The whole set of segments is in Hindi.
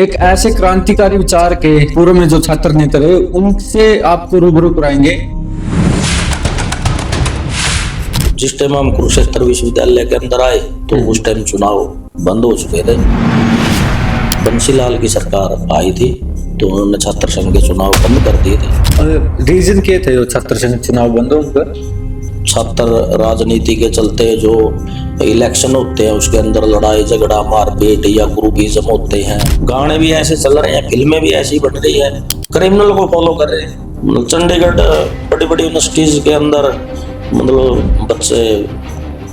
एक ऐसे क्रांतिकारी विचार के पूर्व में जो छात्र नेता रहे उनसे आपको रूबरू कराएंगे। जिस टाइम हम कुरुक्षेत्र विश्वविद्यालय के अंदर आए तो उस टाइम चुनाव बंद हो चुके थे। बंसीलाल की सरकार आई थी तो उन्होंने छात्र संघ के चुनाव बंद कर दिए थे। रीजन क्या थे जो छात्र संघ चुनाव बंद हो गए? छात्र राजनीति के चलते जो इलेक्शन होते हैं उसके अंदर लड़ाई झगड़ा मारपीट या ग्रुपिज्म होते हैं। गाने भी ऐसे चल रहे हैं, फिल्में भी ऐसी बन रही है, क्रिमिनल को फॉलो कर रहे हैं। चंडीगढ़ बड़ी बड़ी यूनिवर्सिटीज के अंदर मतलब बच्चे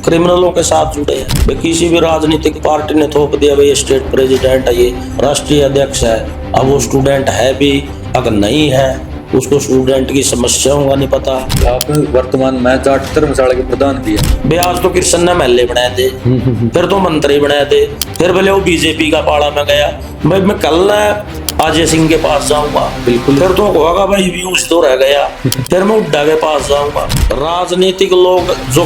क्रिमिनलों के साथ जुड़े हैं। किसी भी राजनीतिक पार्टी ने थोप दिया भाई स्टेट प्रेसिडेंट है, ये राष्ट्रीय अध्यक्ष है, अब वो स्टूडेंट है भी अगर नहीं है उसको स्टूडेंट की समस्याओं का नहीं पता। आप वर्तमान में जाट धर्मशाला के प्रधान भी है। आज तो कृष्ण ने महल्ले बनाए थे, फिर तो मंत्री बनाए थे, फिर पहले वो बीजेपी का पाड़ा में गया। भाई मैं कल अजय सिंह के पास जाऊंगा, बिल्कुल। फिर तो होगा भाई व्यूज तो रह गया, फिर मैं हुड्डा के पास जाऊंगा। राजनीतिक लोग जो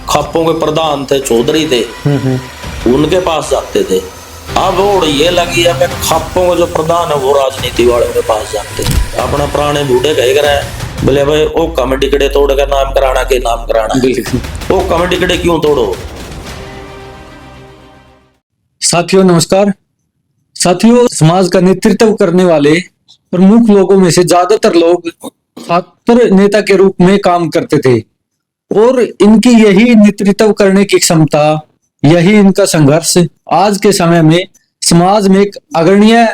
खापों के प्रधान थे, चौधरी थे, उनके पास जाते थे। अब और ये लगी है मैं खापों के जो प्रधान है वो राजनीति वाले के पास जाते हैं। अपना पुराने बूढ़े कह रहे हैं बोले भाई ओ कमेटी कड़े तोड़ का नाम कराना के नाम कराना, वो कमेटी कड़े क्यों तोड़ो। साथियों नमस्कार। साथियों, समाज का नेतृत्व करने वाले प्रमुख लोगों में से ज्यादातर लोग छात्र नेता के रूप में काम करते थे और इनकी यही नेतृत्व करने की क्षमता, यही इनका संघर्ष आज के समय में समाज में एक अग्रणीय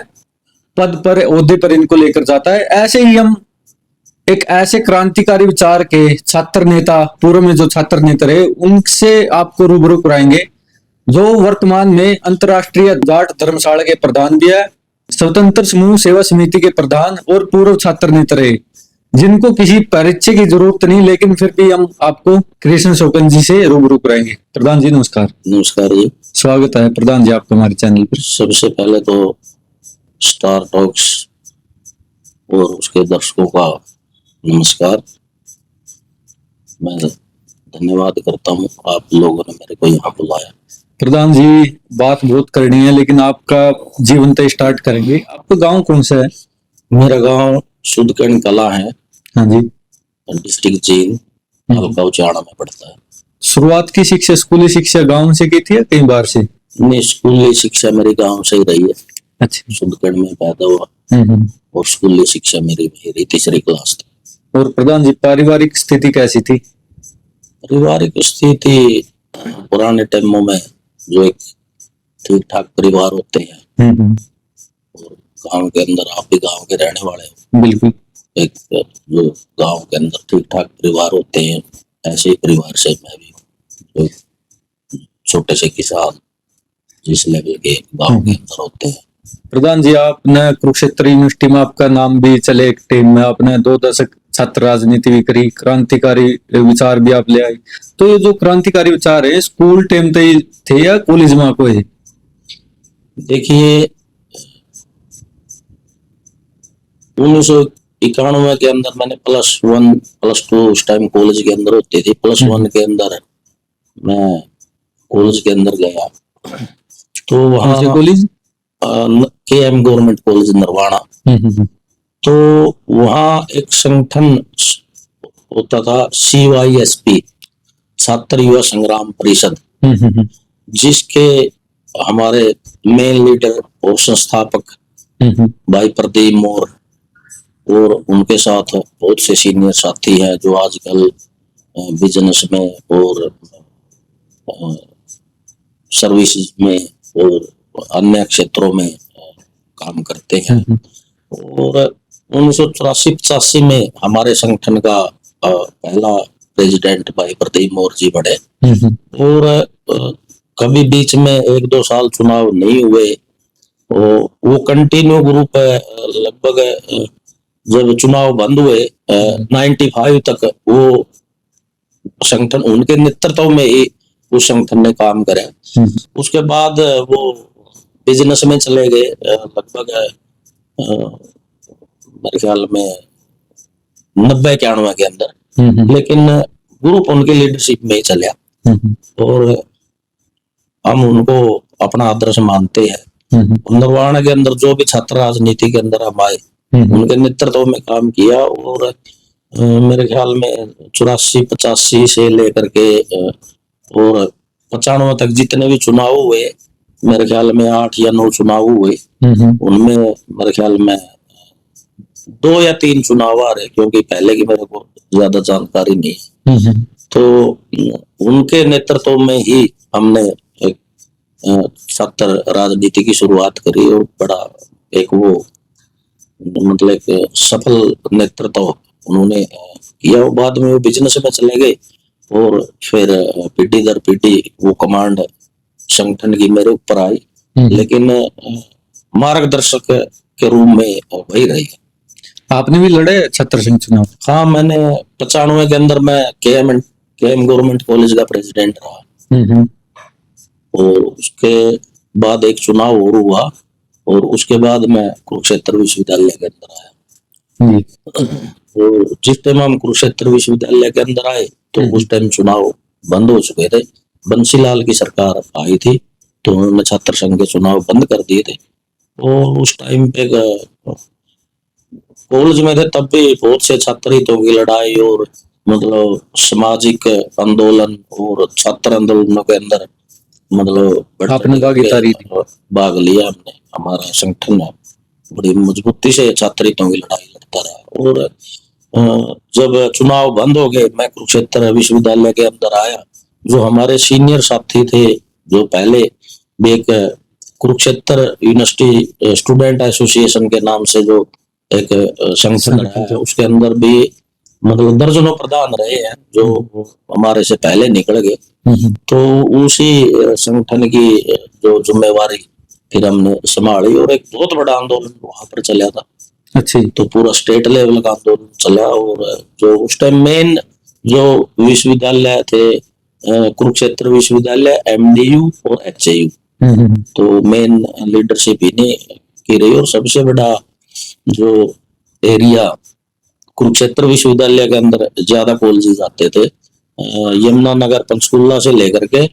पद पर, ओहदे पर इनको लेकर जाता है। ऐसे ही हम एक ऐसे क्रांतिकारी विचार के छात्र नेता, पूर्व में जो छात्र नेता रहे उनसे आपको रूबरू कराएंगे, जो वर्तमान में अंतर्राष्ट्रीय जाट धर्मशाला के प्रधान भी है, स्वतंत्र समूह सेवा समिति के प्रधान और पूर्व छात्र नेता रहे, जिनको किसी परिचय की जरूरत नहीं, लेकिन फिर भी हम आपको कृष्ण शोकन जी से रूबरू कराएंगे। प्रधान जी नमस्कार। नमस्कार जी, स्वागत है प्रधान जी आपका हमारे चैनल पर। सबसे पहले तो स्टार टॉक्स और उसके दर्शकों का नमस्कार। मैं धन्यवाद करता हूँ आप लोगों ने मेरे को यहाँ बुलाया। प्रधान जी, बात बहुत करनी है लेकिन आपका जीवन तो स्टार्ट करेंगे। आपका गांव कौन सा है? मेरा गांव सुदकर्ण कला है। हाँ जी। डिस्ट्रिक्ट जींद, हल्का उचाड़ा में पड़ता है। शुरुआत की शिक्षा, स्कूली शिक्षा गांव से की थी या कई बार से? नहीं, स्कूली शिक्षा मेरी गांव से ही रही है। अच्छा। सुदकर्ण में पैदा हुआ और स्कूली शिक्षा मेरी तीसरी क्लास थी। और प्रधान जी, पारिवारिक स्थिति कैसी थी? पारिवारिक स्थिति पुराने टाइमों में जो एक ठीक ठाक परिवार होते हैं और गांव के अंदर, आप भी गांव के रहने वाले हो, बिल्कुल, एक जो गांव के अंदर ठीक ठाक परिवार होते हैं ऐसे ही परिवार से मैं भी हूँ। छोटे से किसान जिस लेवल के गांव के अंदर होते हैं। प्रधान जी, आपने कुरुक्षेत्र यूनिवर्सिटी में आपका नाम भी चले, एक टीम में आपने 2 दशक छात्र राजनीति भी करी, क्रांतिकारी विचार भी आप ले आए। तो ये जो क्रांतिकारी विचार है स्कूल टाइम थे या कॉलेज में आपको है? देखिए 1991 के अंदर मैंने +1 +2 उस टाइम कॉलेज के अंदर होते थे। +1 के अंदर मैं कॉलेज के अंदर गया तो वहाँ college KM government college Narwana. तो वहाँ एक संगठन होता था CYSP, छात्र युवा संग्राम परिषद, जिसके हमारे मेन लीडर और संस्थापक भाई प्रदीप मोर और उनके साथ बहुत से सीनियर साथी हैं जो आजकल बिजनेस में और सर्विसेज में और अन्य क्षेत्रों में काम करते हैं। और 1984-85 में हमारे संगठन का पहला प्रेसिडेंट भाई प्रदीप मोर जी बने और कभी बीच में 1-2 साल चुनाव नहीं हुए और वो कंटिन्यू ग्रुप लगभग जब चुनाव बंद हुए 95 तक वो संगठन उनके नेतृत्व में ही उस संगठन ने काम करे। उसके बाद वो बिजनेस में चले गए लगभग मेरे ख्याल में 90-91 के अंदर, लेकिन ग्रुप उनकी लीडरशिप में ही चला और हम उनको अपना आदर्श मानते हैं निर्वाण के अंदर जो भी छात्र राजनीति के अंदर हम आए, उनके नेतृत्व में काम किया। और मेरे ख्याल में 84-85 से लेकर के और 95 तक जितने भी चुनाव हुए, मेरे ख्याल में 8 या 9 चुनाव हुए, उनमें मेरे ख्याल में 2 या 3 चुनाव आ रहे, क्योंकि पहले की मेरे को ज्यादा जानकारी नहीं है। तो उनके नेतृत्व में ही हमने एक छात्र राजनीति की शुरुआत करी और बड़ा एक वो मतलब एक सफल नेतृत्व उन्होंने किया। और बाद में वो बिजनेस में चले गए और फिर पीढ़ी दर पीढ़ी वो कमांड संगठन की मेरे ऊपर आई, लेकिन मार्गदर्शक के रूप में वही रही। आपने भी लड़े छात्र संघ चुनाव? हाँ, मैंने 95 के अंदर मैं केएम गवर्नमेंट कॉलेज का प्रेसिडेंट रहा। और उसके बाद एक चुनाव और हुआ और उसके बाद मैं कुरुक्षेत्र विश्वविद्यालय के अंदर आया। और जिस टाइम हम कुरुक्षेत्र विश्वविद्यालय के अंदर आए तो उस टाइम चुनाव बंद हो चुके थे। बंसीलाल की सरकार आई थी तो उन्होंने छात्र संघ के चुनाव बंद कर दिए थे। और उस टाइम पे कॉलेज में थे तब भी बहुत से छात्र हितों की लड़ाई और मतलब सामाजिक आंदोलन और छात्र आंदोलनों के अंदर मतलब आपने भाग लिया। हमने, हमारा संगठन बड़ी मजबूती से छात्र हितों की लड़ाई लड़ता रहा। और जब चुनाव बंद हो गए, मैं कुरुक्षेत्र विश्वविद्यालय के अंदर आया। जो हमारे सीनियर साथी थे, जो पहले एक कुरुक्षेत्र यूनिवर्सिटी स्टूडेंट एसोसिएशन के नाम से जो एक संगठन है, उसके अंदर भी मतलब दर्जनों प्रधान रहे हैं जो हमारे से पहले निकल गए। तो उसी संगठन की जो जिम्मेवारी फिर हमने संभाली और एक बहुत बड़ा आंदोलन वहां पर चला था। अच्छा, तो पूरा स्टेट लेवल का आंदोलन चला। और जो उस टाइम मेन जो विश्वविद्यालय थे, कुरुक्षेत्र विश्वविद्यालय, एमडीयू और एचएयू, तो मेन लीडरशिप इन्हीं की रही। और सबसे बड़ा जो एरिया कुरुक्षेत्र विश्वविद्यालय के अंदर ज्यादा कॉलेजेस आते थे, यमुनानगर पंचकुला से लेकर के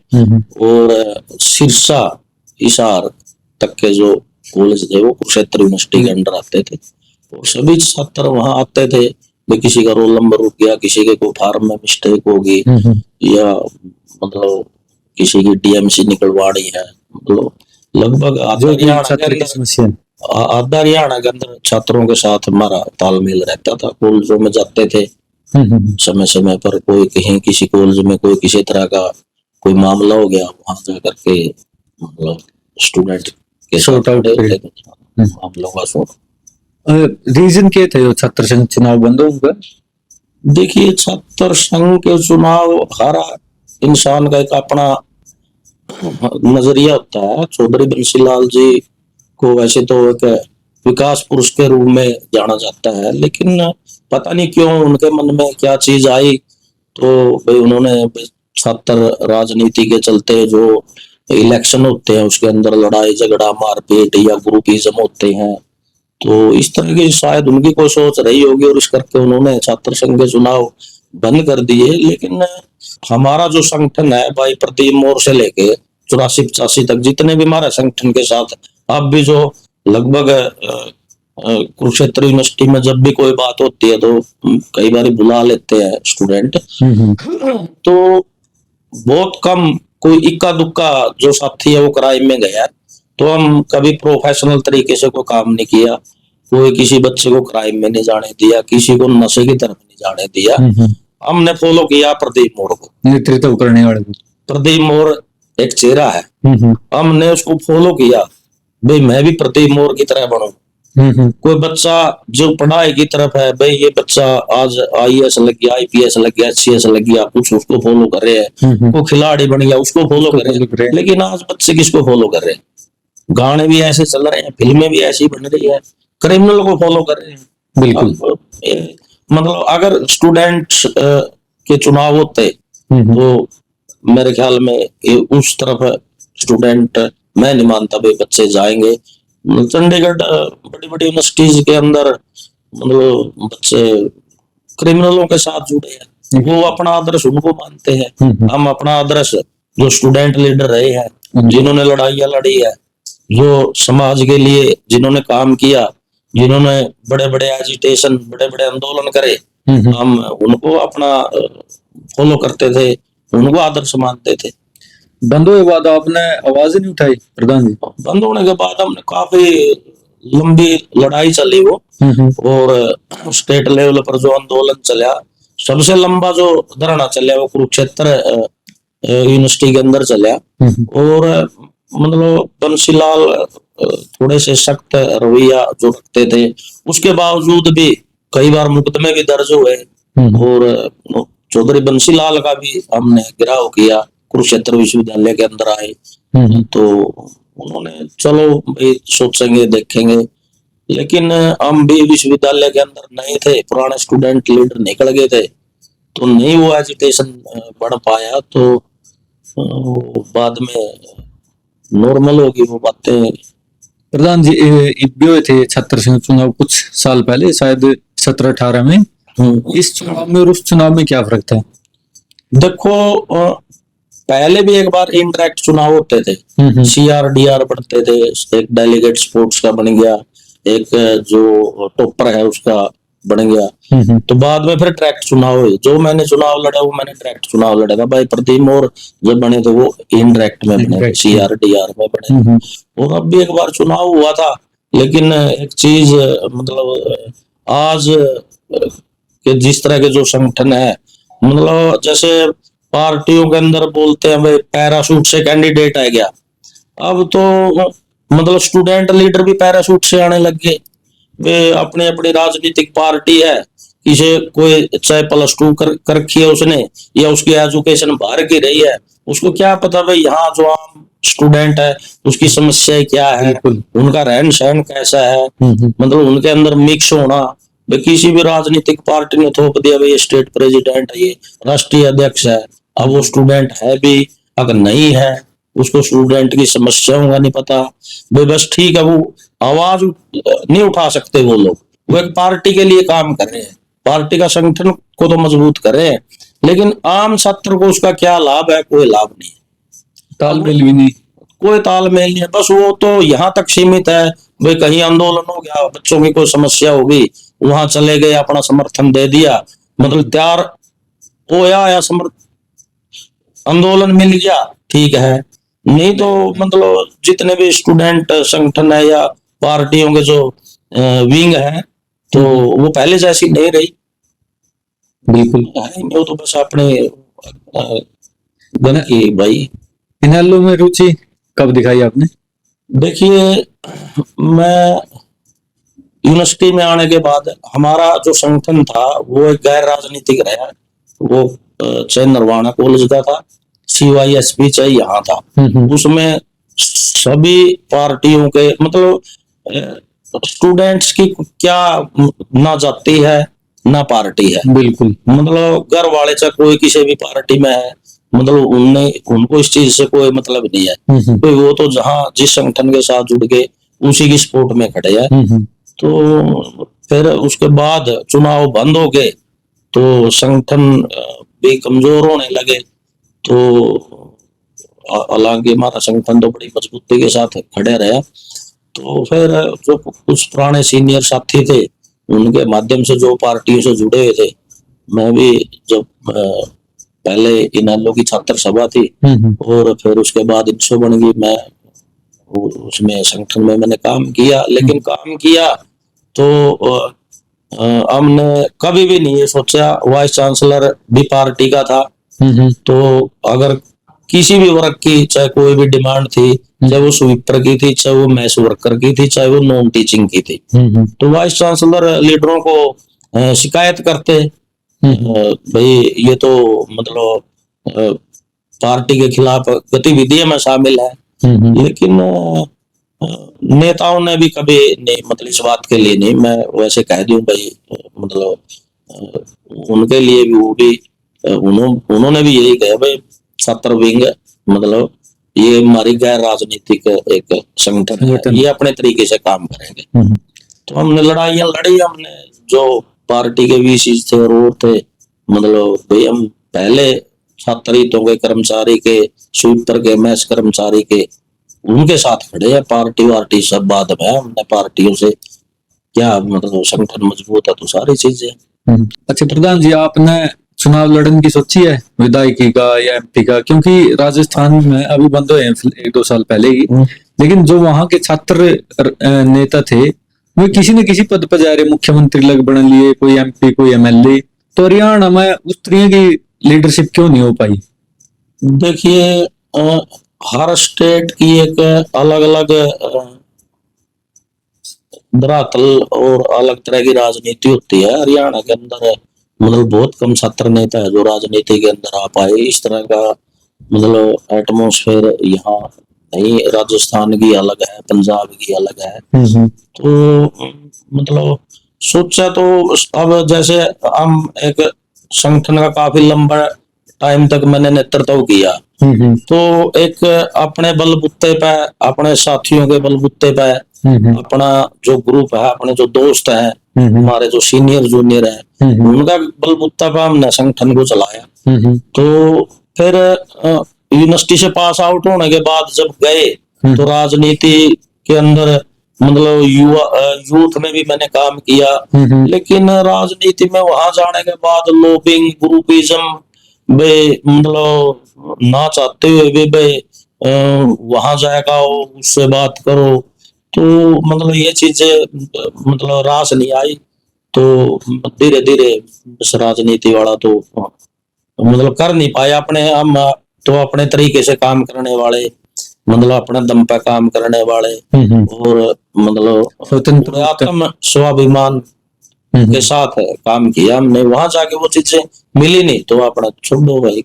और सिरसा हिसार तक के जो कॉलेज थे वो कुरुक्षेत्र यूनिवर्सिटी के अंडर आते थे। और सभी छात्र वहां आते थे। किसी का रोल नंबर रुक गया, किसी के कोई फार्म में मिस्टेक होगी, या मतलब किसी की डीएमसी निकलवानी है, मतलब लगभग आधा हरियाणा के अंदर छात्रों के साथ हमारा तालमेल रहता था। कॉलेजों में जाते थे समय समय पर, कोई कहीं किसी कॉलेज में कोई किसी तरह का कोई मामला हो गया, वहां जाकर के मतलब स्टूडेंट के सॉर्ट आउट मामलों का सॉर्ट। रीजन क्या थे छात्र संघ चुनाव बंद होगा? देखिए, छात्र संघ के चुनाव हर इंसान का एक अपना नजरिया होता है। चौधरी बंसीलाल जी को वैसे तो एक विकास पुरुष के रूप में जाना जाता है, लेकिन पता नहीं क्यों उनके मन में क्या चीज आई, तो भाई उन्होंने छात्र राजनीति के चलते जो इलेक्शन होते हैं उसके अंदर लड़ाई झगड़ा मारपीट या ग्रुपिज्म होते हैं, तो इस तरह की शायद उनकी कोई सोच रही होगी और इस करके उन्होंने छात्र संघ के चुनाव बंद कर दिए। लेकिन हमारा जो संगठन है भाई, प्रदीप मोर से लेके 84-85 तक जितने भी हमारे संगठन के साथ अब भी जो लगभग कुरुक्षेत्र यूनिवर्सिटी में जब भी कोई बात होती है तो कई बार बुला लेते हैं स्टूडेंट, तो बहुत कम कोई इक्का दुक्का जो साथी है वो क्राइम में गया। तो हम कभी प्रोफेशनल तरीके से कोई काम नहीं किया, कोई किसी बच्चे को क्राइम में नहीं जाने दिया, किसी को नशे की तरफ नहीं जाने दिया। हमने फॉलो किया प्रदीप मोर को, नेतृत्व करने वाले प्रदीप मोर एक चेहरा है, हमने उसको फॉलो किया भाई मैं भी प्रदीप मोर की तरह बनूं। कोई बच्चा जो पढ़ाई की तरफ है, भाई ये बच्चा आज आईएएस लग गया, आईपीएस लग गया, एचसीएस लग गया, कुछ उसको फॉलो कर रहे हैं। कोई खिलाड़ी बन गया उसको फॉलो कर रहे हैं। लेकिन आज बच्चे किसको फॉलो कर रहे हैं? गाने भी ऐसे चल रहे हैं, फिल्में भी ऐसी बन रही है, क्रिमिनल को फॉलो कर रहे हैं। बिल्कुल, मतलब अगर स्टूडेंट के चुनाव होते तो मेरे ख्याल में उस तरफ स्टूडेंट मैं नहीं मानता भाई बच्चे जाएंगे। चंडीगढ़ बड़ी बड़ी यूनिवर्सिटीज के अंदर मतलब बच्चे क्रिमिनलों के साथ जुड़े हैं, वो अपना आदर्श उनको मानते हैं। हम अपना आदर्श जो स्टूडेंट लीडर रहे हैं, जिन्होंने लड़ाइयां लड़ी है, जो समाज के लिए जिन्होंने काम किया, जिन्होंने बड़े बड़े एजिटेशन, बड़े बड़े आंदोलन करे, हम उनको अपना फॉलो करते थे, उनको आदर्श मानते थे। बंद हुए बाद आपने आवाज ही नहीं उठाई प्रधान जी? बंद होने के बाद हमने काफी लंबी लड़ाई चली वो, और स्टेट लेवल पर जो आंदोलन चला, सबसे लंबा जो धरना चला वो कुरुक्षेत्र यूनिवर्सिटी के अंदर चला। और मतलब बंसीलाल थोड़े से सख्त रवैया जो रखते थे, उसके बावजूद भी कई बार मुकदमे भी दर्ज हुए, और चौधरी बंसीलाल का भी हमने गिराव किया, कुरुक्षेत्र विश्वविद्यालय के अंदर आए। तो उन्होंने चलो भाई सोचेंगे देखेंगे, लेकिन हम भी विश्वविद्यालय के अंदर नहीं थे, पुराने स्टूडेंट लीडर निकल गए थे, तो नहीं वो एजिटेशन बढ़ पाया। तो बाद में नॉर्मल होगी वो बातें। प्रधान जी भी हुए थे छत्र सिंह चुनाव कुछ साल पहले, शायद 17-18 में। इस चुनाव में और उस चुनाव में क्या फर्क था? देखो पहले भी एक बार इनडायरेक्ट चुनाव होते थे, CR-DR बढ़ते थे, एक डेलीगेट स्पोर्ट्स का बन गया, एक जो टॉपर है उसका बन गया। तो बाद में फिर डायरेक्ट चुनाव हुए। जो मैंने चुनाव लड़ा वो मैंने डायरेक्ट चुनाव लड़ा था। भाई प्रदीप और जब बने थे वो इनडायरेक्ट में बने, CR-DR में बने। और अब भी एक बार चुनाव हुआ था, लेकिन एक चीज मतलब आज के जिस तरह के जो संगठन है, मतलब जैसे पार्टियों के अंदर बोलते हैं भाई पैराशूट से कैंडिडेट आ गया, अब तो मतलब स्टूडेंट लीडर भी पैराशूट से आने लग गए। वे अपनी अपनी राजनीतिक पार्टी है, किसे कोई चाहे +2 कर रखी है उसने, या उसकी एजुकेशन बाहर की रही है, उसको क्या पता भाई यहाँ जो आम स्टूडेंट है उसकी समस्या क्या है, उनका रहन सहन कैसा है, मतलब उनके अंदर मिक्स होना। भाई किसी भी राजनीतिक पार्टी ने थोप दिया भाई ये स्टेट प्रेसिडेंट है, ये राष्ट्रीय अध्यक्ष है, अब वो स्टूडेंट है भी अगर नहीं है, उसको स्टूडेंट की समस्याओं का नहीं पता, भाई बस ठीक है वो आवाज नहीं उठा सकते वो लोग, वो एक पार्टी के लिए काम कर रहे हैं, पार्टी का संगठन को तो मजबूत कर रहे हैं, लेकिन आम छात्र को उसका क्या लाभ है? कोई लाभ नहीं, तालमेल भी नहीं, कोई तालमेल नहीं है। बस वो तो यहाँ तक सीमित है, भाई कहीं आंदोलन हो गया, बच्चों की कोई समस्या होगी, वहां चले गए, अपना समर्थन दे दिया, मतलब तैयार होया या आंदोलन मिल गया, ठीक है। नहीं तो मतलब जितने भी स्टूडेंट संगठन है या पार्टियों के जो विंग है, तो वो पहले जैसी नहीं रही, बिल्कुल है नहीं, वो तो बस अपने गन की। भाई इनेलो में रुचि कब दिखाई आपने? देखिए मैं यूनिवर्सिटी में आने के बाद हमारा जो संगठन था वो एक गैर राजनीतिक रहा, वो चाहे नरवाना कॉलेज का था, CYSP चाहे यहाँ था, उसमें सभी पार्टियों के मतलब स्टूडेंट्स की क्या ना जाति है ना पार्टी है, बिल्कुल, मतलब घर वाले चाहे कोई किसी भी पार्टी में है, मतलब उनको इस चीज से कोई मतलब नहीं है, तो वो तो जहाँ जिस संगठन के साथ जुड़ गए उसी की सपोर्ट में खड़े हैं। तो फिर उसके बाद चुनाव बंद हो गए, तो संगठन भी कमजोर होने लगे। तो हालांकि हमारा संगठन तो बड़ी मजबूती के साथ खड़े रहे। तो फिर जो कुछ पुराने सीनियर साथी थे उनके माध्यम से जो पार्टियों से जुड़े हुए थे, मैं भी जब पहले इनेलो की छात्र सभा थी और फिर उसके बाद इंसो बन गई, मैं उसमें संगठन में मैंने काम किया, लेकिन काम किया तो हमने कभी भी नहीं ये सोचा, वाइस चांसलर भी पार्टी का था, तो अगर किसी भी वर्ग की चाहे कोई भी डिमांड थी, चाहे वो स्वीपर की थी, चाहे वो मैस वर्कर की थी, चाहे वो नॉन टीचिंग की थी, तो वाइस चांसलर लीडरों को शिकायत करते, भाई ये तो मतलब पार्टी के खिलाफ गतिविधियों में शामिल है। लेकिन नेताओं ने भी कभी नहीं, मतलब इस बात के लिए नहीं, मैं वैसे कह दूं भाई, मतलब उनके लिए भी वो भी उन्होंने भी यही कहा भाई छात्र विंग मतलब ये हमारी गैर राजनीतिक एक संगठन है, ये अपने तरीके से काम करेंगे। तो हमने लड़ाइयां लड़ी, हमने जो पार्टी के VC थे और थे, मतलब भाई हम पहले छात्र हितों के, कर्मचारी के, स्वीपर के, मैस कर्मचारी के उनके साथ खड़े हैं। पार्टी वार्टी सब बाद में है, हमने पार्टियों से क्या मतलब संगठन मजबूत है तो सारी चीजें। अच्छा प्रधान जी, आपने चुनाव लड़ने की सोची है विधायकी का या एमपी का? क्योंकि राजस्थान में अभी बंद हुए हैं 1-2 साल पहले ही, लेकिन जो वहां के छात्र नेता थे वो किसी न किसी पद पर जा रहे, मुख्यमंत्री लग बन लिए, कोई एमपी कोई एमएलए। तो हरियाणा में उस तरह की लीडरशिप क्यों नहीं हो पाई? देखिए हर स्टेट की एक अलग अलग धरातल और अलग तरह की राजनीति होती है। हरियाणा के अंदर मतलब बहुत कम छात्र नेता है जो राजनीति के अंदर आ पाए। इस तरह का मतलब एटमोसफेयर यहाँ नहीं। राजस्थान की अलग है, पंजाब की अलग है। तो मतलब सोचा तो अब जैसे हम एक संगठन का काफी लंबा टाइम तक मैंने नेतृत्व किया, तो एक अपने बलबूते पे, अपने साथियों के बलबूते पे, अपना जो ग्रुप है, अपने जो दोस्त हैं, हमारे जो सीनियर जूनियर हैं, उनका बलबूता पे हमने संगठन को चलाया। तो फिर यूनिवर्सिटी से पास आउट होने के बाद जब गए तो राजनीति के अंदर मतलब यूथ में भी मैंने काम किया। लेकिन राजनीति में वहां जाने के बाद लॉबिंग, ग्रुपिज्म बे मतलब ना चाहते हुए भी बे वहां जाएगा उससे बात करो, तो मतलब ये चीजें मतलब रास नहीं आई। तो धीरे धीरे इस राजनीति वाला तो मतलब कर नहीं पाया अपने हम। तो अपने तरीके से काम करने वाले, मतलब अपने दम पे काम करने वाले और मतलब स्वतंत्र आत्म स्वाभिमान के साथ काम किया हमने। वहां जाके वो चीजें मिली नहीं तो अपना छोड़ो भाई।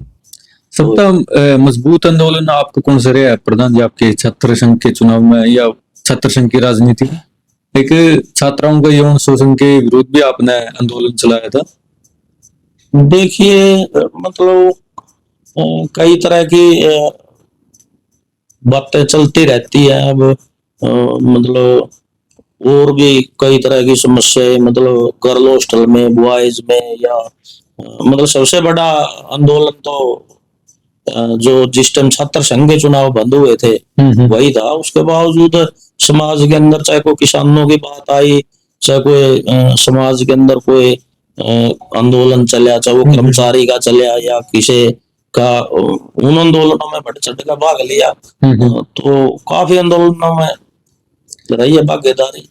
सबका मजबूत आंदोलन आपको कौन सा रहा है प्रधान जी, आपके छात्र संघ के चुनाव में या छात्र संघ की राजनीति में? एक छात्राओं का यौन शोषण के विरोध भी आपने आंदोलन चलाया था। देखिए मतलब कई तरह की बातें चलती रहती है। अब मतलब और भी कई तरह की समस्याएं, मतलब गर्ल हॉस्टल में, बॉयज में, या मतलब सबसे बड़ा आंदोलन तो जो जिस टाइम छात्र संघ के चुनाव बंद हुए थे वही था। उसके बावजूद समाज के अंदर चाहे कोई किसानों की बात आई, चाहे कोई समाज के अंदर कोई आंदोलन चला, चाहे वो कर्मचारी का चला या किसी का, उन आंदोलनों में बढ़ चढ़ कर भाग लिया। तो काफी आंदोलनों में रही है भागीदारी।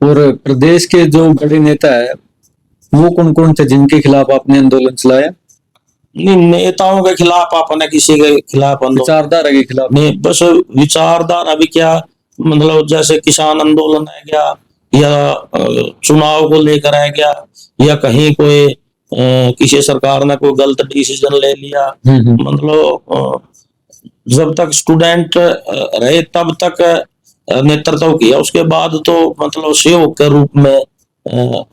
और प्रदेश के जो बड़े नेता है वो कौन कौन थे जिनके खिलाफ आपने आंदोलन चलाया? नहीं, नेताओं के खिलाफ आपने किसी के खिलाफ विचारधारा के खिलाफ नहीं, बस विचारधारा भी क्या, मतलब जैसे किसान आंदोलन है गया, या चुनाव को लेकर है गया, या कहीं कोई किसी सरकार ने कोई गलत डिसीजन ले लिया। मतलब जब तक स्टूडेंट रहे तब तक नेतृत्व किया, उसके बाद तो मतलब सेवक के रूप में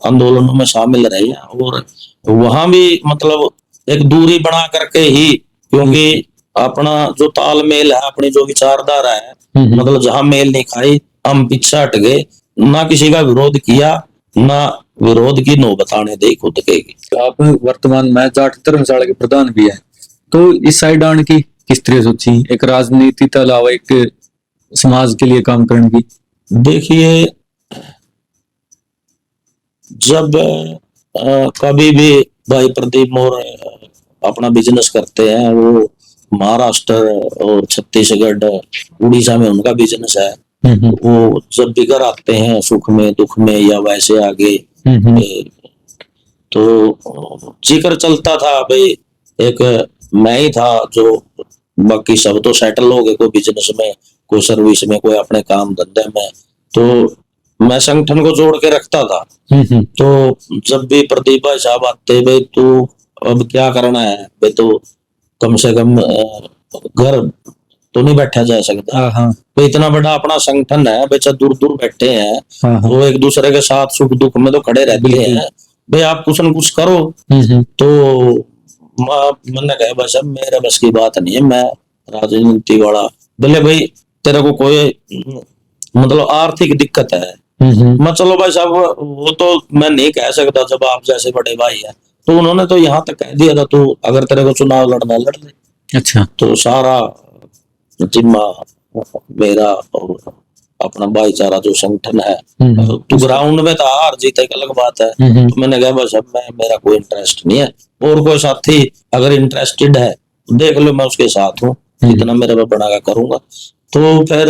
आंदोलनों में शामिल रहे। और वहां भी मतलब एक दूरी बना करके ही, क्योंकि अपना जो तालमेल है, अपनी जो विचारधारा है, मतलब जहां मेल नहीं खाई हम पीछे हट गए, ना किसी का विरोध किया, ना विरोध की नौबत आने दी खुद के। आप वर्तमान में जाट धर्मशाला के प्रधान भी हैं, तो इस साइड आने की किस तरह सोची, एक राजनीति के अलावा एक समाज के लिए काम करने की? देखिए जब कभी भी भाई प्रदीप मोर अपना बिजनेस करते हैं, वो महाराष्ट्र और छत्तीसगढ़, उड़ीसा में उनका बिजनेस है, वो जब भी घर आते हैं सुख में दुख में या वैसे आगे, तो जिक्र चलता था भाई एक मैं ही था जो, बाकी सब तो सेटल हो गए, कोई बिजनेस में, कोई सर्विस में, कोई अपने काम धंधे में, तो मैं संगठन को जोड़ के रखता था। तो जब भी प्रदीप भाई साहब आते, भाई तू अब क्या करना है भाई, तो कम से कम घर तो नहीं बैठा जा सकता। तो इतना बड़ा अपना संगठन है, बच्चा दूर दूर बैठे हैं, तो एक दूसरे के साथ सुख दुख में तो खड़े रहते हैं, भाई आप कुछ न कुछ करो। तो मैंने कहा भाई साहब मेरे बस की बात नहीं है, मैं राजनीति वाला, बोले भाई तेरे को कोई मतलब आर्थिक दिक्कत है, मैं चलो भाई साहब वो तो मैं नहीं कह सकता, जब आप जैसे बड़े भाई है, तो उन्होंने तो यहाँ तक कह दिया था तो अगर तेरे को चुनाव लड़ना लड़ ले। अच्छा, तो सारा जिम्मा मेरा और अपना भाईचारा जो संगठन है, तो ग्राउंड में तो हार जीत एक अलग बात है। तो मैंने कहा बस अब मेरा कोई इंटरेस्ट नहीं है, और कोई साथी अगर इंटरेस्टेड है तो देख लो, मैं उसके साथ हूँ, जितना मेरे पे बना करूंगा। तो फिर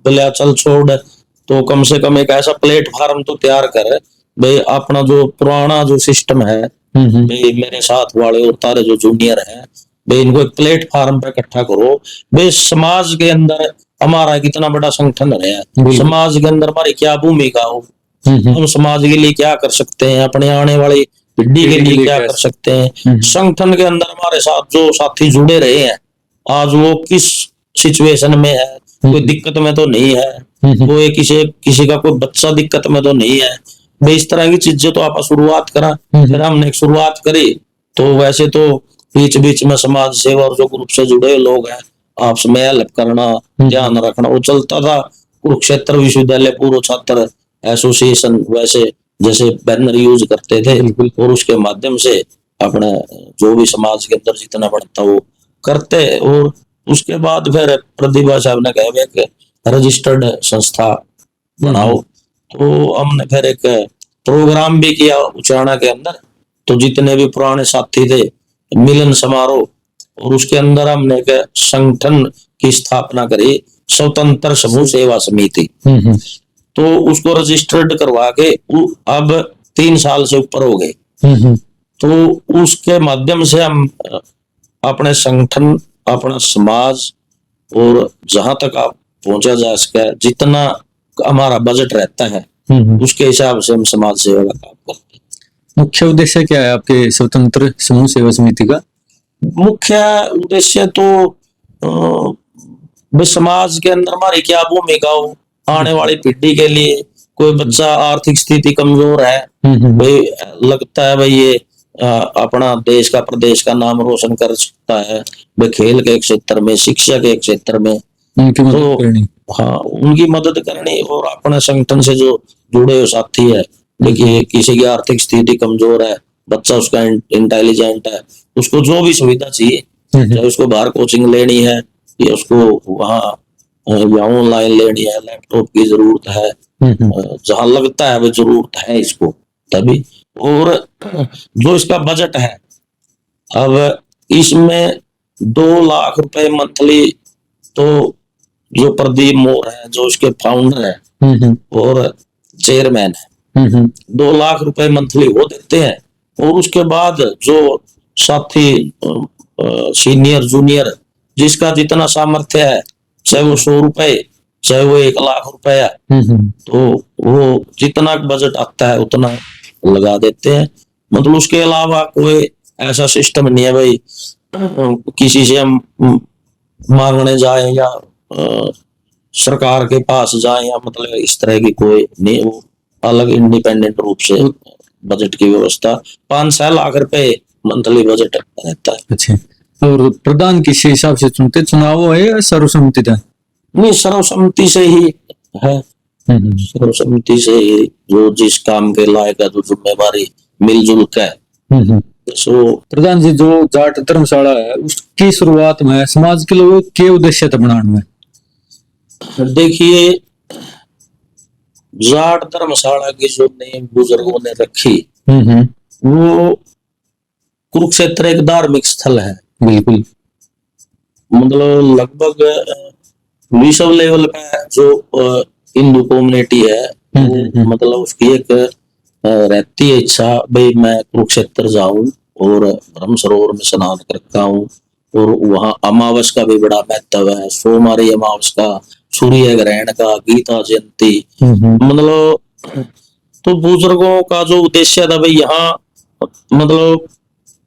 बोले चल छोड़, तो कम से कम एक ऐसा प्लेटफार्म तो तैयार कर भाई, अपना जो पुराना जो सिस्टम है भाई, मेरे साथ वाले और तारे जो जूनियर है भाई, इनको एक प्लेटफार्म पे इकट्ठा करो भाई। समाज के अंदर हमारा कितना बड़ा संगठन है, समाज के अंदर हमारी क्या भूमिका हो, हम समाज के लिए क्या कर सकते हैं, अपने आने वाली पीढ़ी के लिए क्या कर सकते हैं। संगठन के अंदर हमारे साथ जो साथी जुड़े रहे हैं, आज वो किस सिचुएशन में है, कोई दिक्कत में तो नहीं है, कोई किसी का कोई बच्चा दिक्कत में तो नहीं है भाई। इस तरह की चीजें तो आप शुरुआत करा, फिर हमने एक शुरुआत करी। तो वैसे तो बीच बीच में समाज सेवा और जो ग्रुप से जुड़े लोग हैं, आपस में हेल्प करना, ध्यान रखना, वो चलता था। कुरुक्षेत्र विश्वविद्यालय पूर्व छात्र एसोसिएशन वैसे जैसे बैनर यूज करते थे, और उसके माध्यम से अपने जो भी समाज के अंदर जितना बढ़ता वो करते। और उसके बाद फिर प्रतिभा साहब ने कहा एक रजिस्टर्ड संस्था बनाओ, तो हमने फिर एक प्रोग्राम भी किया उचाना के अंदर। तो जितने भी पुराने साथी थे, मिलन समारोह, और उसके अंदर हमने एक संगठन की स्थापना करी, स्वतंत्र समूह सेवा समिति। तो उसको रजिस्टर्ड करवा के अब 3 साल से ऊपर हो गए। तो उसके माध्यम से हम अपने संगठन, अपना समाज, और जहां तक आप पहुंचा जा सके, जितना हमारा बजट रहता है उसके हिसाब से हम समाज सेवा का काम करते हैं। मुख्य उद्देश्य क्या है आपके स्वतंत्र समूह सेवा समिति का? मुख्य उद्देश्य तो समाज के अंदर हमारी क्या भूमिका हो, आने वाली पीढ़ी के लिए। कोई बच्चा आर्थिक स्थिति कमजोर है भाई, लगता है भाई ये अपना देश का, प्रदेश का नाम रोशन कर सकता है भाई, खेल के क्षेत्र में, शिक्षा के क्षेत्र में, उनकी मदद करनी। हाँ, उनकी मदद करनी। और अपने संगठन से जो जुड़े हुए साथी है, देखिए किसी की आर्थिक स्थिति कमजोर है, बच्चा उसका इंटेलिजेंट है, उसको जो भी सुविधा चाहिए, चाहे उसको बाहर कोचिंग लेनी है या उसको वहाँ या ऑनलाइन लेनी है, लैपटॉप की जरूरत है, जहां लगता है वो जरूरत है इसको तभी। और जो इसका बजट है, अब इसमें 2 लाख रुपए मंथली, तो जो प्रदीप मोर है जो इसके फाउंडर है और चेयरमैन है, 2 लाख रुपए मंथली वो देते हैं। और उसके बाद जो साथी सीनियर जूनियर जिसका जितना सामर्थ्य है, चाहे वो 100 रुपए, चाहे वो 1 लाख रुपया, तो वो जितना बजट आता है उतना लगा देते हैं। मतलब उसके अलावा कोई ऐसा सिस्टम नहीं है भाई किसी से हम मांगने जाए या सरकार के पास जाए, या मतलब इस तरह की कोई नहीं। वो अलग इंडिपेंडेंट रूप से बजट की व्यवस्था, 5-6 लाख रुपए मंथली बजट रहता है। अच्छा, और प्रधान किस हिसाब से चुनते, चुनाव है या सर्वसम्मति था? नहीं, सर्वसम्मति से ही है। सर्वसम्मति से ही जो जिस काम के लायक है, जो जिम्मेवारी मिलजुल के। सो प्रधान जी, जो जाट धर्मशाला है उसकी शुरुआत में समाज के लोगों के उद्देश्य था बनाने में? देखिए, जाट धर्मशाला की जो नींव बुजुर्गों ने रखी, वो कुरुक्षेत्र एक धार्मिक स्थल है। बिल्कुल, मतलब लगभग विश्व लेवल पे जो हिंदू कम्युनिटी है, वो मतलब उसकी एक रहती है इच्छा भाई मैं कुरुक्षेत्र जाऊं और ब्रह्म सरोवर में स्नान करता हूँ। और वहाँ अमावस का भी बड़ा महत्व है, सोमवारी अमावस का, सूर्य ग्रहण का, गीता जयंती। मतलब तो बुजुर्गों का जो उद्देश्य था भाई, यहाँ मतलब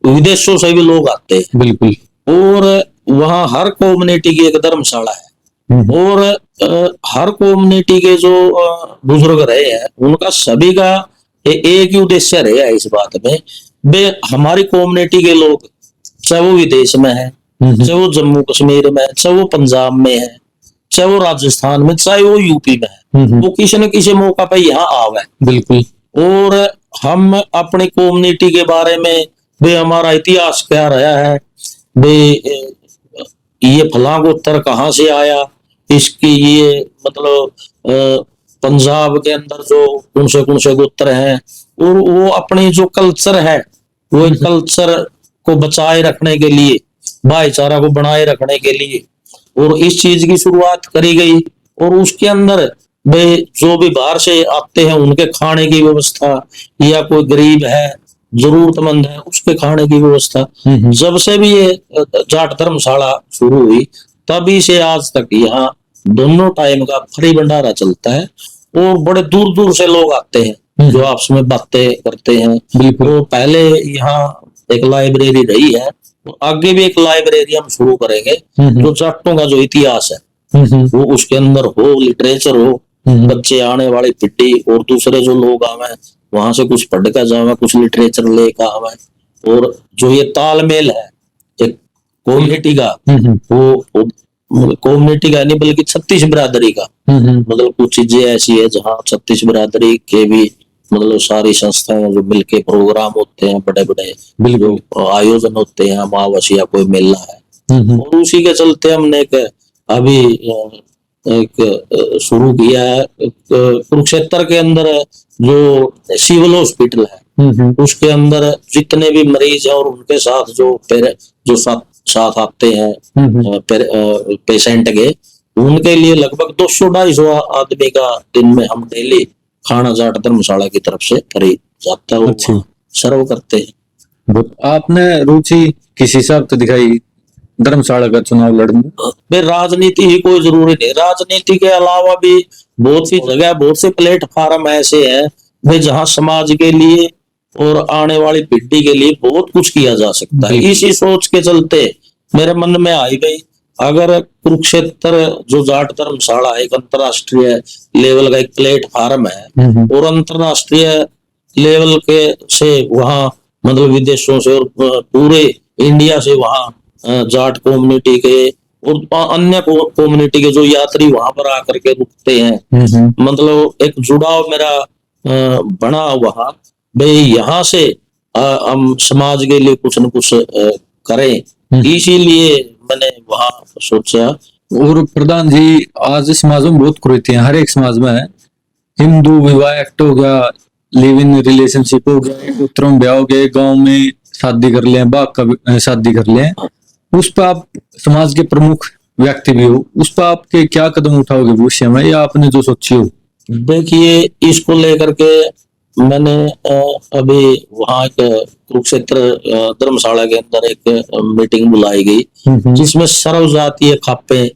विदेशों से भी लोग आते हैं। बिल्कुल, और वहाँ हर कम्युनिटी की एक धर्मशाला है, और हर कम्युनिटी के जो बुजुर्ग रहे हैं उनका सभी का एक ही उद्देश्य रहे है इस बात में, वे हमारी कम्युनिटी के लोग, चाहे वो विदेश में है, चाहे वो जम्मू कश्मीर में है, चाहे वो पंजाब में है, चाहे वो राजस्थान में, चाहे वो यूपी में है, वो किसी न किसी मौका पे यहाँ आवे। बिल्कुल, और हम अपनी कम्युनिटी के बारे में वे हमारा इतिहास क्या रहा है, वे ये फला गोत्र कहाँ से आया, इसकी ये मतलब पंजाब के अंदर जो कौन से गोत्र हैं, और वो अपनी जो कल्चर है, वो कल्चर को बचाए रखने के लिए, भाईचारा को बनाए रखने के लिए और इस चीज की शुरुआत करी गई। और उसके अंदर वे जो भी बाहर से आते हैं उनके खाने की व्यवस्था, या कोई गरीब है जरूरतमंद है उसके खाने की व्यवस्था, जब से भी ये जाट धर्मशाला शुरू हुई तभी से आज तक यहाँ दोनों टाइम का फ्री भंडारा चलता है। और बड़े दूर दूर से लोग आते हैं जो आपस में बातें करते हैं। तो पहले यहाँ एक लाइब्रेरी रही है, तो आगे भी एक लाइब्रेरी हम शुरू करेंगे जो जाटों का जो इतिहास है वो उसके अंदर हो, लिटरेचर हो, बच्चे आने वाली पीढ़ी और दूसरे जो लोग आवे वहां से कुछ पढ़ कर जावे, कुछ लिटरेचर लेकर आवे। और जो ये तालमेल है एक कम्युनिटी का, वो कम्युनिटी का नहीं बल्कि 36 बिरादरी का, मतलब कुछ चीजें ऐसी है जहाँ 36 बिरादरी के भी मतलब सारी संस्थाएं जो मिलके प्रोग्राम होते हैं, बड़े बड़े जो आयोजन होते हैं, अमावस्या कोई मेला है, और उसी के चलते हमने अभी एक शुरू किया है कुरुक्षेत्र के अंदर जो सिविल हॉस्पिटल है उसके अंदर जितने भी मरीज हैं और उनके साथ जो साथ आते हैं पेशेंट के, उनके लिए लगभग 200-250 आदमी का दिन में हम डेली खाना जाट धर्मशाला की तरफ से खरीद जाता है, अच्छा। सर्व करते हैं। आपने रुचि किस हिसाब से दिखाई धर्मशाला का चुनाव लड़ने? फिर राजनीति ही कोई जरूरी नहीं, राजनीति के अलावा भी बहुत सी जगह, बहुत से प्लेटफार्म ऐसे हैं वे जहाँ समाज के लिए और आने वाली पीढ़ी के लिए बहुत कुछ किया जा सकता है। इसी सोच के चलते मेरे मन में आई गई, अगर कुरुक्षेत्र जो जाट धर्मशाला एक अंतरराष्ट्रीय लेवल का एक प्लेटफार्म है और अंतरराष्ट्रीय लेवल के से वहाँ मतलब विदेशों से और पूरे इंडिया से वहाँ जाट कम्युनिटी के और अन्य कम्युनिटी के जो यात्री वहां पर आकर के रुकते हैं, मतलब एक जुड़ाव मेरा बना वहां भाई, यहाँ से हम समाज के लिए कुछ न कुछ करें, इसीलिए मैंने वहां सोचा। और प्रधान जी, आज समाज में बहुत कुरीतियां, हर एक समाज में है। हिंदू विवाह एक्ट हो गया, लिव इन रिलेशनशिप हो गया, एक उत्तरों में ब्याह हो गया, गाँव में शादी कर ले, बाग का शादी कर ले, उस पर आप समाज के प्रमुख व्यक्ति भी हो, उस पर आपके क्या कदम उठाओगे भविष्य में, या आपने जो सोची हो? देखिए, इसको लेकर के मैंने अभी वहाँ एक कुरुक्षेत्र धर्मशाला के अंदर एक मीटिंग बुलाई गई जिसमें सर्व जातीय खापे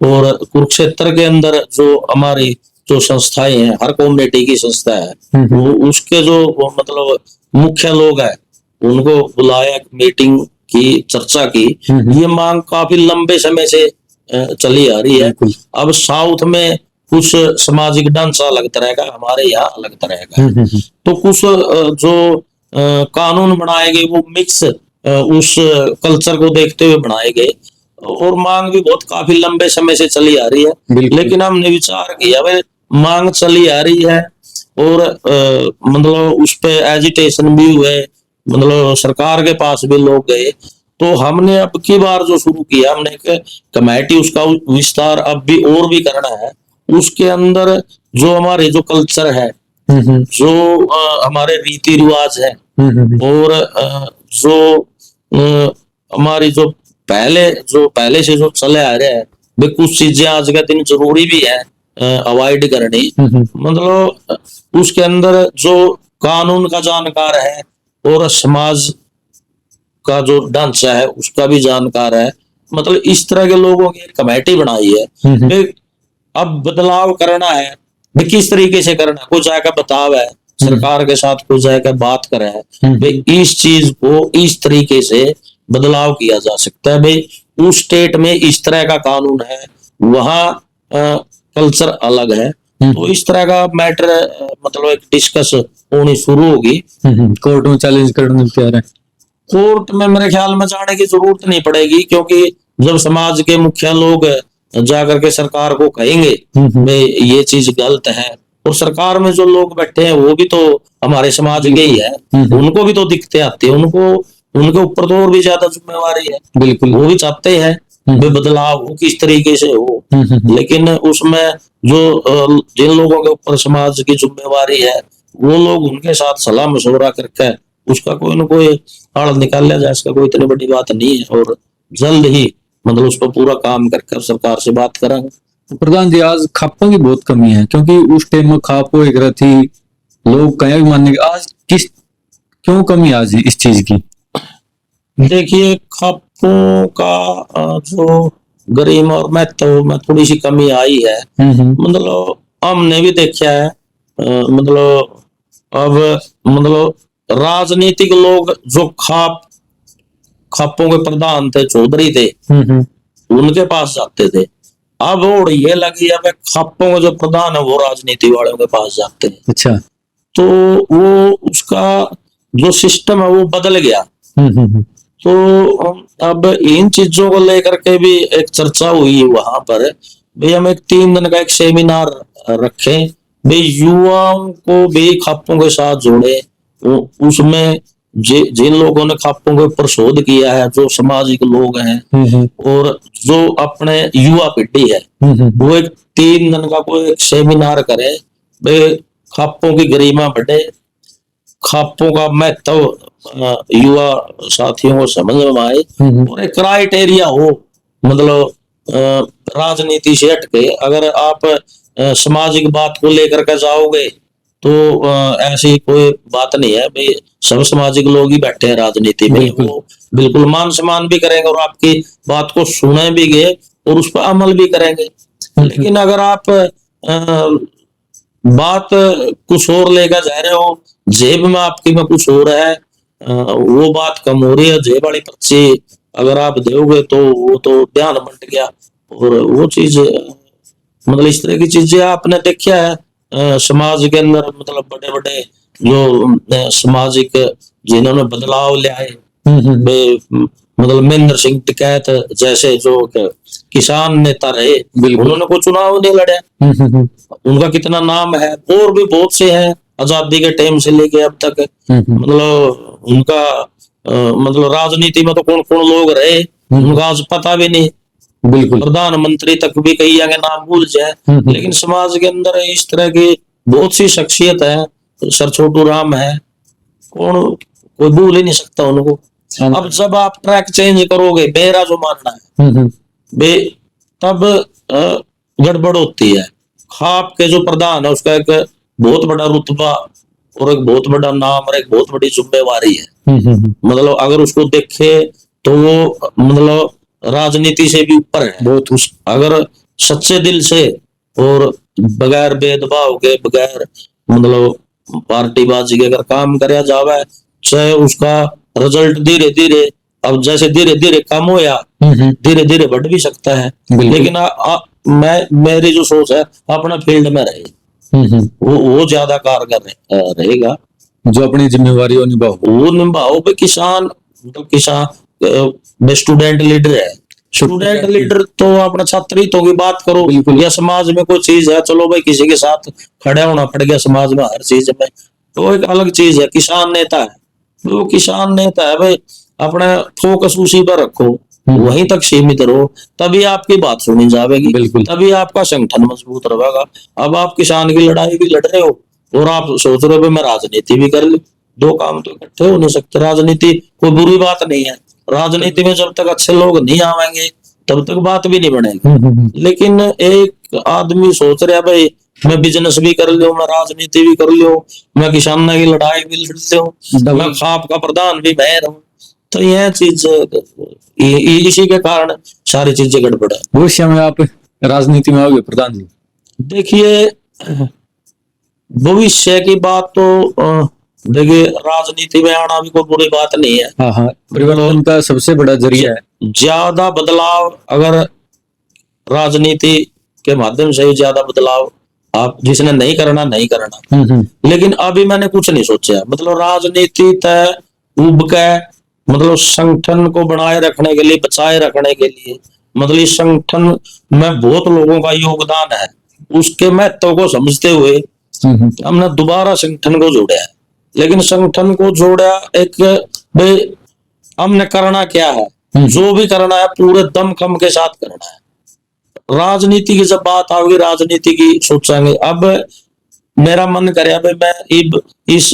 और कुरुक्षेत्र के अंदर जो हमारी जो संस्थाएं हैं, हर कम्युनिटी की संस्था है, वो उसके जो मतलब मुख्य लोग हैं उनको बुलाया, मीटिंग की, चर्चा की। ये मांग काफी लंबे समय से चली आ रही है। अब साउथ में कुछ सामाजिक ढांचा अलग तरह का, हमारे यहाँ अलग तरह का, तो कुछ जो कानून बनाए गए वो मिक्स उस कल्चर को देखते हुए बनाए गए, और मांग भी बहुत काफी लंबे समय से चली आ रही है। लेकिन हमने विचार किया भाई मांग चली आ रही है और मतलब उस पे एजिटेशन भी हुए, मतलब सरकार के पास भी लोग गए, तो हमने अब की बार जो शुरू किया, हमने एक कमेटी, उसका विस्तार अब भी और भी करना है। उसके अंदर जो हमारे जो कल्चर है, जो हमारे रीति रिवाज है, और जो हमारी जो पहले से जो चले आ रहे हैं, वे कुछ चीजें आज के दिन जरूरी भी है अवॉइड करनी। मतलब उसके अंदर जो कानून का जानकार है और समाज का जो ढांचा है उसका भी जानकार है, मतलब इस तरह के लोगों की कमेटी बनाई है। अब बदलाव करना है, किस तरीके से करना है, कुछ जाकर बताव है सरकार के साथ, कुछ जाकर बात करे भाई इस चीज को इस तरीके से बदलाव किया जा सकता है। भाई उस स्टेट में इस तरह का कानून है, वहाँ कल्चर अलग है, तो इस तरह का मैटर मतलब एक डिस्कस होनी शुरू होगी। कोर्ट में चैलेंज करने तैयार है? कोर्ट में मेरे ख्याल में जाने की जरूरत नहीं पड़ेगी, क्योंकि जब समाज के मुखिया लोग जाकर के सरकार को कहेंगे भाई ये चीज गलत है, और सरकार में जो लोग बैठे हैं वो भी तो हमारे समाज के ही है, उनको भी तो दिक्कतें आती है, उनको उनके ऊपर तो और भी ज्यादा जिम्मेवारी है, बिल्कुल वो भी चाहते हैं वे बदलाव हो किस तरीके से हो, लेकिन उसमें जो जिन लोगों के ऊपर समाज की जिम्मेवारी है वो लोग उनके साथ सलाह मशवरा करके उसका कोई ना कोई हल निकाल लिया जाए, इसका कोई इतनी बड़ी बात नहीं है। और जल्द ही मतलब उस पर पूरा काम करके सरकार से बात करेंगे। प्रधान जी, आज खापों की बहुत कमी है, क्योंकि उस टाइम में खापो एक थी, लोग कहीं भी मानने आज किस क्यों कमी आज इस चीज की? देखिए, खापों का जो गरिमा और महत्व में थोड़ी सी कमी आई है। मतलब हमने भी देखा है, मतलब अब मतलब राजनीतिक लोग जो खापों के प्रधान थे, चौधरी थे, उनके पास जाते थे। अब और ये लगी है खापों के जो प्रधान है वो राजनीति वालों के पास जाते हैं। अच्छा। तो वो उसका जो सिस्टम है वो बदल गया। तो अब इन चीजों को लेकर के भी एक चर्चा हुई वहां पर, भाई हम एक 3 दिन का एक सेमिनार रखें, भाई युवाओं को भी खापों के साथ जोड़े। उसमें जिन लोगों ने खापों के ऊपर शोध किया है, जो सामाजिक लोग हैं और जो अपने युवा पीढ़ी है, वो एक 3 दिन का कोई एक सेमिनार करे, भाई खापों की गरिमा बढ़े, खापों का महत्व युवा साथियों को समझ में आए और एक क्राइटेरिया हो। मतलब राजनीति से हटके अगर आप सामाजिक बात को लेकर के जाओगे तो ऐसी कोई बात नहीं है, भाई सब सामाजिक लोग ही बैठे हैं राजनीति में, वो बिल्कुल मान सम्मान भी करेंगे और आपकी बात को सुने भी गए और उस पर अमल भी करेंगे। लेकिन अगर आप बात कुछ और लेकर जा रहे हो, जेब में आपकी में कुछ हो रहा है, वो बात कम हो रही है, जेब वाली पर्ची अगर आप दोगे तो वो तो ध्यान बंट गया। और वो चीज मतलब इस तरह की चीजें आपने देखा है समाज के अंदर, मतलब बड़े बड़े जो सामाजिक जिन्होंने बदलाव ले आए, मतलब महेंद्र सिंह टिकैत जैसे जो किसान नेता रहे, उन्होंने कोई चुनाव नहीं लड़े, उनका कितना नाम है। और भी बहुत से हैं आजादी के टाइम से लेके अब तक, मतलब उनका मतलब राजनीति में तो कौन कौन लोग रहे उनका आज पता भी नहीं, बिल्कुल प्रधानमंत्री तक भी कई आगे नाम भूल जाए। लेकिन समाज के अंदर इस तरह की बहुत सी शख्सियत है, सर छोटू राम है, कौन कोई भूल ही नहीं सकता उनको। अब जब आप ट्रैक चेंज करोगे, मेरा जो मानना है बे, तब गड़बड़ होती है। खाप के जो प्रधान है उसका एक बहुत बड़ा रुतबा और एक बहुत बड़ा नाम और एक बहुत बड़ी जिम्मेवारी है। मतलब अगर उसको देखे तो वो मतलब राजनीति से भी ऊपर है बहुत। अगर सच्चे दिल से और बगैर भेदभाव के, बगैर मतलब पार्टीबाजी के अगर काम कराया जावे, चाहे उसका रिजल्ट धीरे धीरे, अब जैसे धीरे धीरे कम होया धीरे धीरे बढ़ भी सकता है। लेकिन मेरी जो सोच है अपना फील्ड में रहे, वो ज्यादा कारगर रहेगा। जो अपनी जिम्मेवारी वो निभाओ। किसान मतलब किसान स्टूडेंट लीडर है, स्टूडेंट लीडर तो अपना छात्र हितों की बात करो, या समाज में कोई चीज है, चलो भाई किसी के साथ खड़ा होना पड़ गया समाज में हर चीज में, तो एक अलग चीज है। किसान नेता है, वो किसान नेता है भाई, अपना फोकस उसी पर रखो, वहीं तक सीमित रहो, तभी आपकी बात सुनी जाएगी, तभी आपका संगठन मजबूत रहेगा। अब आप किसान की लड़ाई भी लड़ रहे हो और आप सोच रहे हो मैं राजनीति भी कर लूं, दो काम तो इकट्ठे हो नहीं सकते। राजनीति कोई बुरी बात नहीं है, राजनीति में जब तक अच्छे लोग नहीं आवेंगे तब तक बात भी नहीं बनेगी। लेकिन एक आदमी सोच रहा भाई मैं बिजनेस भी कर लूं, मैं राजनीति भी कर लूं, मैं किसानों की लड़ाई भी लड़ लूं, मैं खाप का प्रधान भी मैं रहूं, तो यह चीज इसी के कारण सारी चीजें गड़बड़ है। भविष्य में आप राजनीति में आओगे प्रधान जी? देखिए, भविष्य की बात तो देखिए राजनीति में आना भी कोई बुरी बात नहीं है। हाँ, परिवर्तन का सबसे बड़ा जरिया है। ज्यादा बदलाव अगर राजनीति के माध्यम से ज्यादा बदलाव आप जिसने नहीं करना, लेकिन अभी मैंने कुछ नहीं सोचा। मतलब राजनीति तय उब के मतलब संगठन को बनाए रखने के लिए, बचाए रखने के लिए, मतलब इस संगठन में बहुत लोगों का योगदान है, उसके महत्व को समझते हुए हमने दोबारा संगठन को जोड़ा है। लेकिन संगठन को जोड़ा एक हमने करना क्या है, जो भी करना है पूरे दमखम के साथ करना है। राजनीति की जब बात आओगी, राजनीति की सोचेंगे। अब मेरा मन करे भाई मैं इस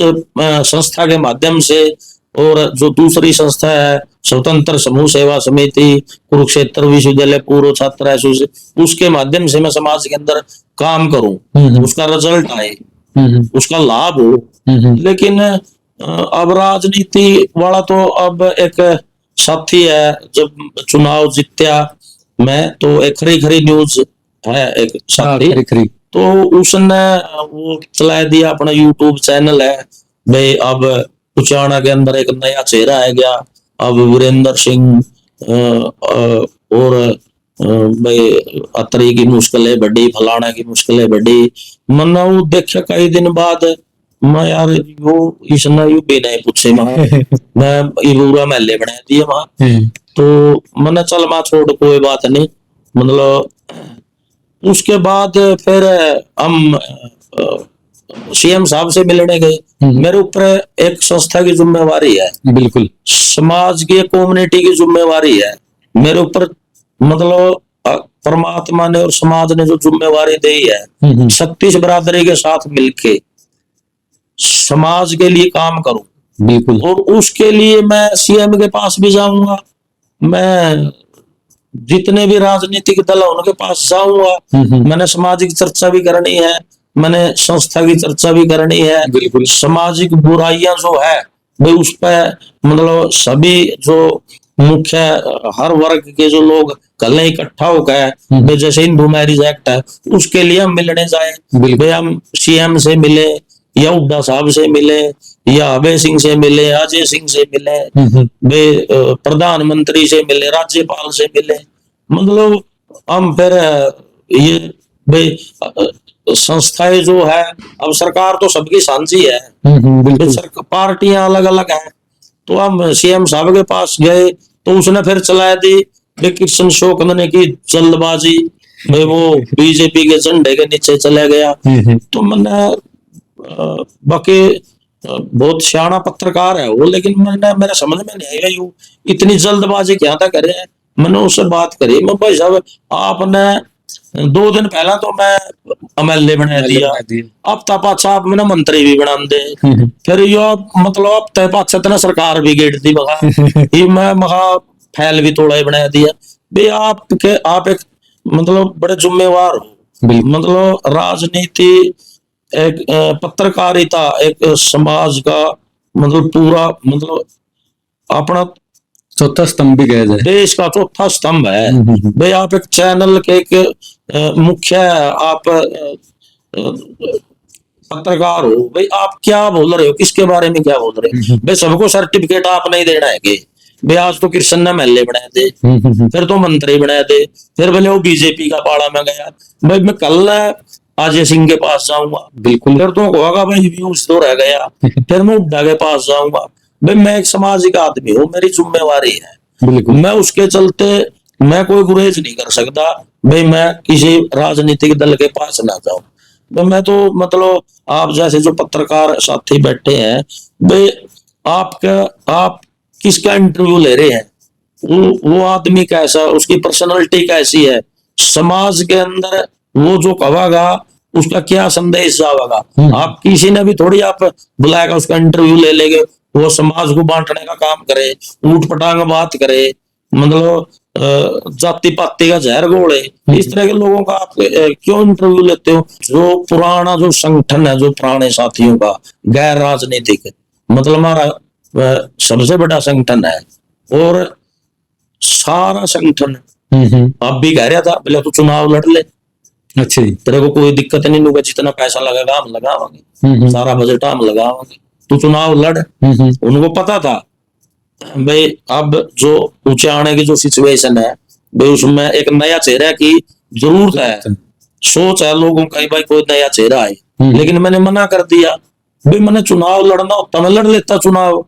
संस्था के माध्यम से, और जो दूसरी संस्था है स्वतंत्र समूह सेवा समिति कुरुक्षेत्र विश्वविद्यालय पूर्व छात्र एसोसिएशन, उसके माध्यम से मैं समाज के अंदर काम करूं, उसका रिजल्ट आए, उसका लाभ हो। लेकिन अब राजनीति वाला तो अब एक साथी है, जब चुनाव जीत्या मैं तो एक खरी खरी न्यूज है एक साथी, खरी तो उसने वो चला दिया अपना यूट्यूब चैनल है भाई। अब कुचाना के अंदर एक नया चेहरा है गया, अब वीरेंद्र सिंह और भाई अतरी की मुश्किलें बड़ी, फलाना की मुश्किलें बड़ी। मना वो देखा कई दिन बाद मैं यार वो इसने यू भी नहीं पूछे मैं पूरा महल्ले बना दिए वहां, तो मैंने चल मैं छोड़ कोई बात नहीं। मतलब उसके बाद फिर हम सीएम साहब से मिलने गए। मेरे ऊपर एक संस्था की जिम्मेवारी है, बिल्कुल समाज की कम्युनिटी की जिम्मेवारी है मेरे ऊपर। मतलब परमात्मा ने और समाज ने जो जिम्मेवारी दी है, 36 बरादरी के साथ मिलके समाज के लिए काम करूं। बिल्कुल। और उसके लिए मैं सीएम के पास भी जाऊंगा, मैं जितने भी राजनीतिक दल है उनके पास जाऊंगा। मैंने सामाजिक चर्चा भी करनी है, मैंने संस्था की चर्चा भी करनी है। बिल्कुल। सामाजिक बुराइयां जो है भाई उस पर मतलब सभी जो मुख्य हर वर्ग के जो लोग कल इकट्ठा होकर, जैसे हिंदू मैरिज एक्ट है उसके लिए हम मिलने जाए भाई, हम सीएम से मिले या हुड्डा साहब से मिले या अभय सिंह से मिले, अजय सिंह से मिले, वे प्रधानमंत्री से मिले, राज्यपाल से मिले। मतलब हम फिर ये भाई संस्थाएं जो है, अब सरकार तो सबकी साझी है, पार्टियां अलग अलग है। तो हम सीएम साहब के पास गए तो उसने फिर चलाया दी कृष्ण शोकन की जल्दबाजी, भाई वो बीजेपी के झंडे के नीचे चला गया। तो मैंने बाकी बहुत सियाना पत्रकार है वो, लेकिन मैंने मेरे समझ में नहीं आया यू इतनी जल्दबाजी क्या था करे। मैंने उससे बात करी, मैं भाई साहब आपने 2 दिन पहला तो मैं एमएलए बना दिया, अब पाछा आप मैंने मंत्री भी बना दे, फिर यो मतलब अब तय पाछा तना सरकार भी गेट दी मगा ये मैं मगा फैल भी तोड़ा ही बना दिया। भाई आप एक मतलब बड़े जिम्मेवार हो, मतलब राजनीति एक पत्रकारिता एक समाज का मतलब पूरा मतलब अपना चौथा स्तंभ भी कहा जाए, देश का चौथा स्तंभ है भाई। आप एक चैनल के एक मुख्य आप पत्रकार हो भाई, आप क्या बोल रहे हो, किसके बारे में क्या बोल रहे हो भाई। सबको सर्टिफिकेट आप नहीं देना है कि भाई आज तो कृष्ण ने महल्ले बनाए थे, फिर तो मंत्री बनाए थे, फिर भले वो बीजेपी का पाड़ा में गया भाई। मैं कल अजय सिंह के पास जाऊंगा, बिल्कुल, फिर तो होगा भाई व्यूज तो रह गया, फिर मैं हुड्डा के पास जाऊंगा भाई। मैं एक सामाजिक आदमी हूँ, मेरी जिम्मेवारी है, बिल्कुल। मैं उसके चलते मैं कोई गुरेज नहीं कर सकता भाई, मैं किसी राजनीतिक दल के पास ना जाऊं। तो मैं तो मतलब आप जैसे जो पत्रकार साथी बैठे हैं भाई, आप किसका इंटरव्यू ले रहे हैं, वो आदमी कैसा, उसकी पर्सनालिटी कैसी है, समाज के अंदर वो जो कहेगा उसका क्या संदेश जाएगा। आप किसी ने भी थोड़ी आप बुलाएगा उसका इंटरव्यू ले लेंगे, वो समाज को बांटने का काम करे, ऊट पटांग बात करे, मतलब जाति पाति का जहर घोले, इस तरह के लोगों का आप क्यों इंटरव्यू लेते हो। जो पुराना जो संगठन है, जो पुराने साथियों का गैर राजनीतिक, मतलब हमारा सबसे बड़ा संगठन है और सारा संगठन आप भी कह रहा था पहले तो चुनाव लड़ ले, अच्छा तेरे को कोई दिक्कत नहीं होगा, जितना पैसा लगेगा हम लगावांगे, सारा बजट हम लगावांगे, तू चुनाव लड़। उनको पता था भाई अब जो ऊंचे आने की जो सिचुएशन है भाई, उसमें एक नया चेहरा की जरूरत है, सोच है लोगों का भाई कोई नया चेहरा है। लेकिन मैंने मना कर दिया भाई, मैंने चुनाव लड़ना होता मैं लड़ लेता चुनाव।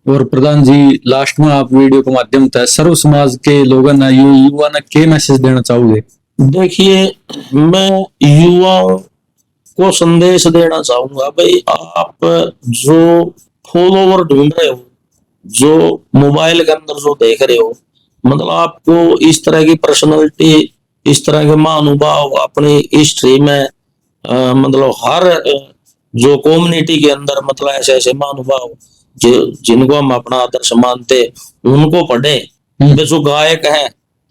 और प्रधान जी लास्ट में आप वीडियो के माध्यम से सर्व समाज के लोगों ने युवा ने क्या मैसेज देना चाहोगे। देखिए मैं युवाओं को संदेश देना चाहूंगा भाई, आप जो फॉलोवर ढूंढ रहे हो जो मोबाइल के अंदर जो देख रहे हो, मतलब आपको इस तरह की पर्सनालिटी, इस तरह के महानुभाव अपनी हिस्ट्री में मतलब हर जो कम्युनिटी के अंदर मतलब ऐसे ऐसे महानुभाव जो जिनको हम अपना आदर्श मानते, उनको पढ़े। वे जो गायक है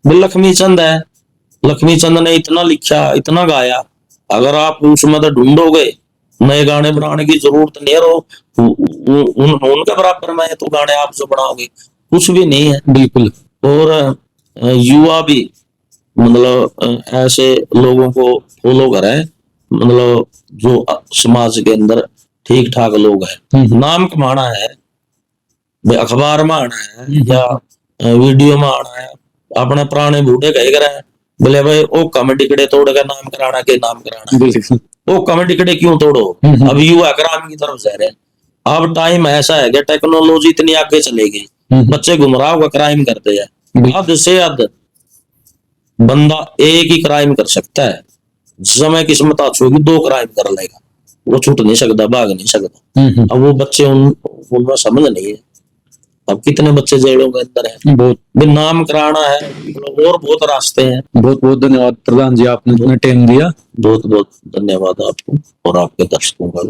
वो लक्ष्मी चंद है। लक्ष्मी चंद ने इतना लिखा, इतना गाया, अगर आप उसमें तो ढूंढोगे, नए गाने बनाने की जरूरत नहीं है। उनके बराबर में तो गाने आप जो बनाओगे कुछ भी नहीं है। बिल्कुल। और युवा भी मतलब ऐसे लोगों को फॉलो करें, मतलब जो समाज के अंदर ठीक ठाक लोग हैं। नाम कमाना है, भाई अखबार में आना है या वीडियो में आना है, अपने पुराने बूढ़े कहे करे बोले भाई ओ कमेटी कड़े तोड़ के नाम कराना के नाम कराना, बिल्कुल। वो कमेटी कड़े क्यों तोड़ो। अब युवा क्राइम की तरफ जा रहे हैं। अब टाइम ऐसा है कि टेक्नोलॉजी इतनी आगे चलेगी, बच्चे गुमराह होकर क्राइम करते हैं। हद से हद बंदा एक ही क्राइम कर सकता है, समय किस्मत अच्छी होगी 2 क्राइम कर लेगा, वो छूट नहीं सकता, भाग नहीं सकता। अब वो बच्चे उनमें समझ नहीं है। अब कितने बच्चे जेलों के अंदर हैं, बहुत भी नाम कराना है, और बहुत रास्ते हैं। बहुत बहुत धन्यवाद प्रधान जी, आपने इतना टाइम दिया। बहुत बहुत धन्यवाद आपको और आपके दर्शकों का।